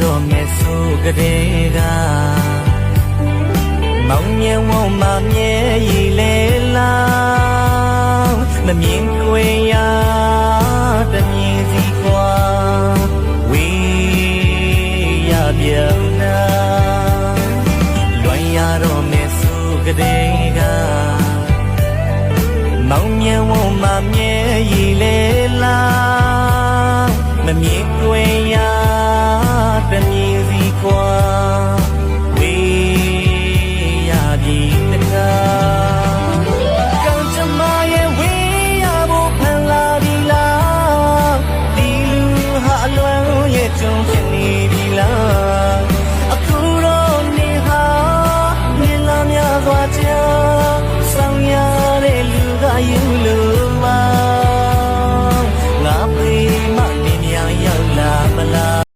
တော့မယ်ဆိုကလေးကမောင်မြဝမမြဲရည်လေလားမမြင်ကွယ်ရတမြင်စီကွာဝေးရပြန်နာလွန်ရတော့မယ်ဆိုကလေးကမောင်မြဝမမြဲရည်လေလားမမြင်ကွယ်ရတမြင်စီကွာဝေးရပြီတကားကံကြမ္မာရဲ့ဝေးရဖို့ဖန်လာပြီလားဒီလူဟာအလွန်ရဲ့ကြုံဖြစ်နေပြီလားအခုတော့နေဟာနေလာများစွာကြာဆောင်ရတဲ့လူကယူလို့မငါဖေးမနေများရောက်လာမလား